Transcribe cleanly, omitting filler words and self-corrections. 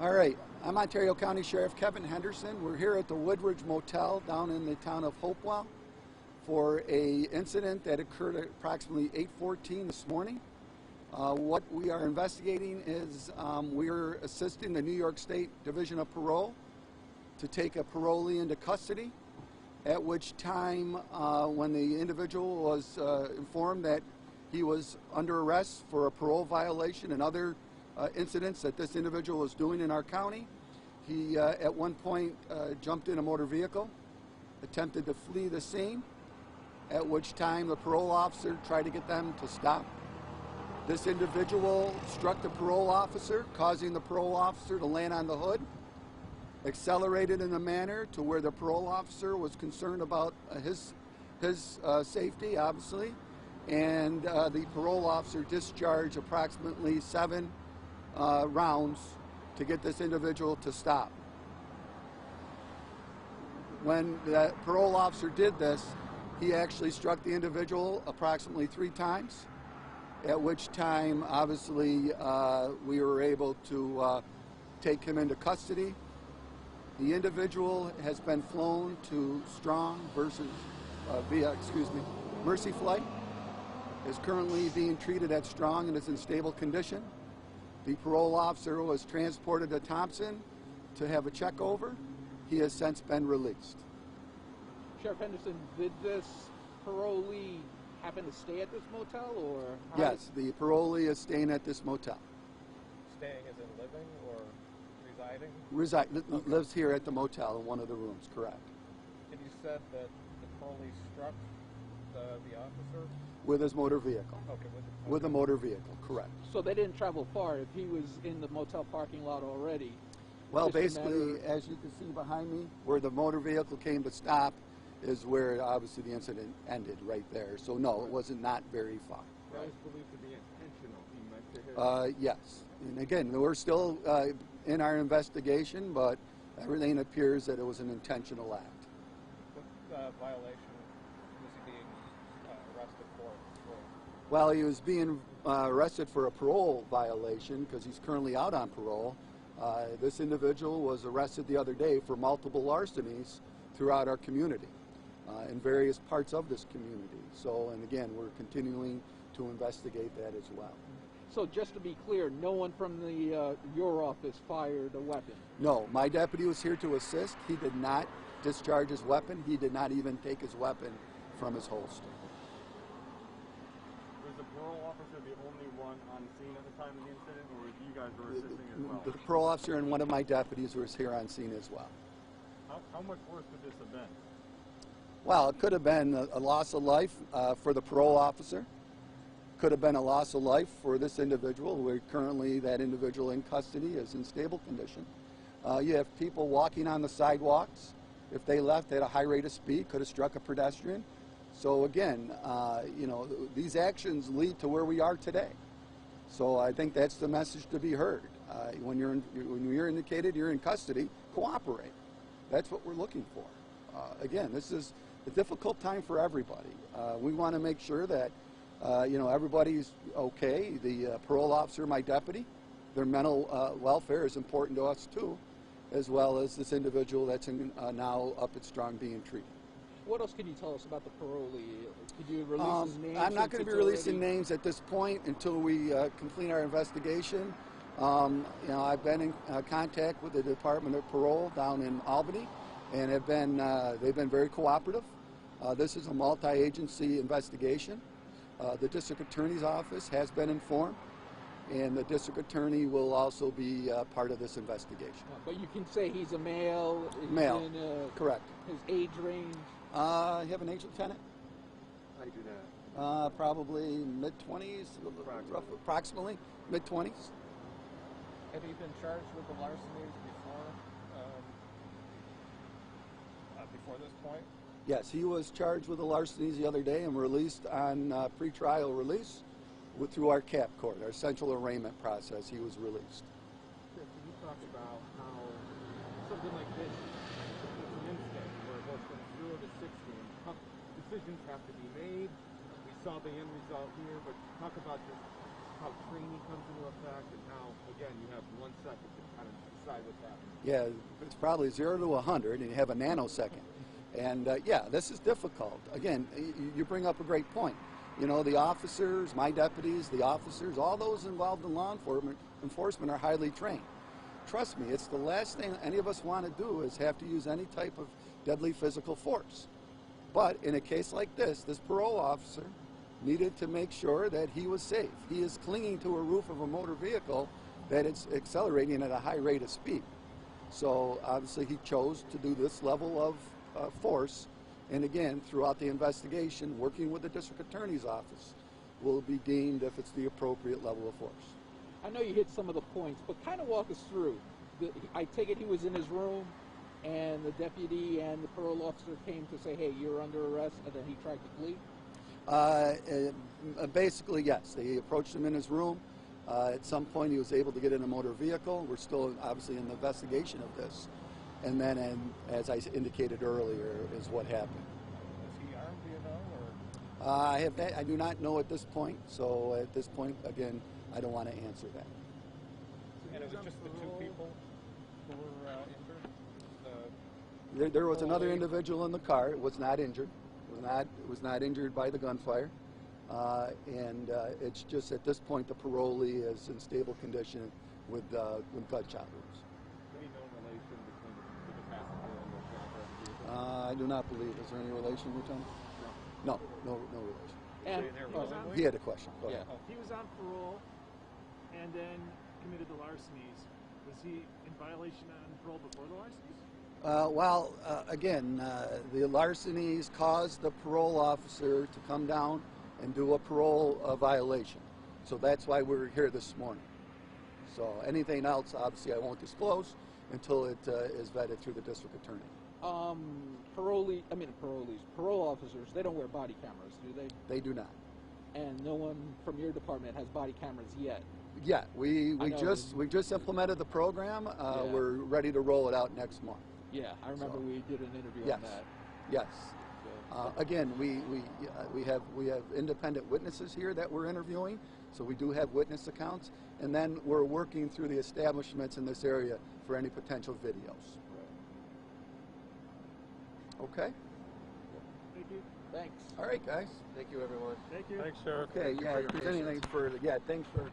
All right, I'm Ontario County Sheriff Kevin Henderson. We're here at the Woodridge Motel down in the town of Hopewell for a incident that occurred at approximately 8:14 this morning. What we are investigating is we are assisting the New York State Division of Parole to take a parolee into custody, at which time when the individual was informed that he was under arrest for a parole violation and other incidents that this individual was doing in our county, he at one point jumped in a motor vehicle, attempted to flee the scene, at which time the parole officer tried to get them to stop. This individual struck the parole officer, causing the parole officer to land on the hood, accelerated in a manner to where the parole officer was concerned about his safety, obviously, and the parole officer discharged approximately 7 rounds to get this individual to stop. When the parole officer did this, he actually struck the individual approximately 3 times, at which time, obviously, we were able to take him into custody. The individual has been flown to Strong via Mercy Flight, is currently being treated at Strong and is in stable condition. The parole officer was transported to Thompson to have a check over. He has since been released. Sheriff Henderson, did this parolee happen to stay at this motel, or? Yes, the parolee is staying at this motel. Staying as in living or residing? Lives here at the motel in one of the rooms, correct. And you said that the parolee struck the officer? With his motor vehicle. Okay, with a motor vehicle, correct. So they didn't travel far. If he was in the motel parking lot already. Well, basically, as you can see behind me, where the motor vehicle came to stop is where obviously the incident ended, right there. So no, it wasn't not very far. That was believed to be intentional. He meant to hit. Yes, and again, we're still in our investigation, but everything appears that it was an intentional act. What violation was he being arrested for? Well, he was being arrested for a parole violation because he's currently out on parole. This individual was arrested the other day for multiple larcenies throughout our community, in various parts of this community. So, and again, we're continuing to investigate that as well. So just to be clear, no one from your office fired a weapon? No, my deputy was here to assist. He did not discharge his weapon. He did not even take his weapon from his holster. Was the parole officer the only one on scene at the time of the incident, or you guys were assisting as well? The parole officer and one of my deputies was here on scene as well. How much worse could this have been? Well, it could have been a loss of life for the parole officer. Could have been a loss of life for this individual, who currently that individual in custody is in stable condition. You have people walking on the sidewalks. If they left at a high rate of speed, could have struck a pedestrian. So again, you know, these actions lead to where we are today. So I think that's the message to be heard. When you're indicated you're in custody, cooperate. That's what we're looking for. Again, this is a difficult time for everybody. We want to make sure that you know, everybody's okay. The parole officer, my deputy, their mental welfare is important to us too, as well as this individual that's now up at Strong being treated. What else can you tell us about the parolee? Could you release his name? I'm not going to be releasing names at this point until we complete our investigation. You know, I've been in contact with the Department of Parole down in Albany, and have been they've been very cooperative. This is a multi-agency investigation. The district attorney's office has been informed, and the district attorney will also be part of this investigation. But you can say he's a male. Male, correct. His age range? You have an age, Lieutenant? I do not. Probably mid-20s, approximately mid-20s. Have you been charged with the larcenies before this point? Yes, he was charged with the larcenies the other day and released on pre-trial release through our CAP court, our central arraignment process. He was released. Can you talk about how something like this is an instance where it goes from 0 to 16, decisions have to be made. We saw the end result here, but talk about just how training comes into effect and how, again, you have 1 second to kind of decide what's happening? Yeah, it's probably 0 to 100, and you have a nanosecond. And yeah, this is difficult. Again, you bring up a great point. You know, the officers, my deputies, the officers, all those involved in law enforcement are highly trained. Trust me, it's the last thing any of us want to do is have to use any type of deadly physical force. But in a case like this parole officer needed to make sure that he was safe. He is clinging to a roof of a motor vehicle that it's accelerating at a high rate of speed. So obviously he chose to do this level of force. And again, throughout the investigation, working with the district attorney's office, will be deemed if it's the appropriate level of force. I know you hit some of the points, but kind of walk us through. I take it he was in his room, and the deputy and the parole officer came to say, hey, you're under arrest, and then he tried to flee? Basically, yes. They approached him in his room. At some point, he was able to get in a motor vehicle. We're still obviously in the investigation of this. And then, as I indicated earlier, is what happened. Is he armed, do you know? Or? I do not know at this point. So at this point, again, I don't want to answer that. And it was just the 2 people who were injured? There was another individual in the car. It was not injured. It was not injured by the gunfire. And it's just at this point the parolee is in stable condition with gunshot wounds. Any known relation between the passenger and the driver of the vehicle? I do not believe. Is there any relation, Lieutenant? No relation. And He had a question. Go ahead. Yeah. He was on parole and then committed the larcenies. Was he in violation on parole before the larcenies? Again, the larcenies caused the parole officer to come down and do a parole violation. So that's why we're here this morning. So anything else, obviously, I won't disclose until it is vetted through the district attorney. Parole officers, they don't wear body cameras, do they? They do not. And no one from your department has body cameras yet? Yeah, we just implemented the program. We're ready to roll it out next month. Yeah, I remember we did an interview Yes. on that. Yes. So, Again, we have independent witnesses here that we're interviewing, so we do have witness accounts, and then we're working through the establishments in this area for any potential videos. Okay. Thank you. Thanks. All right, guys. Thank you, everyone. Thank you. Thanks, Sheriff. Okay. Yeah. If there's anything further, thanks for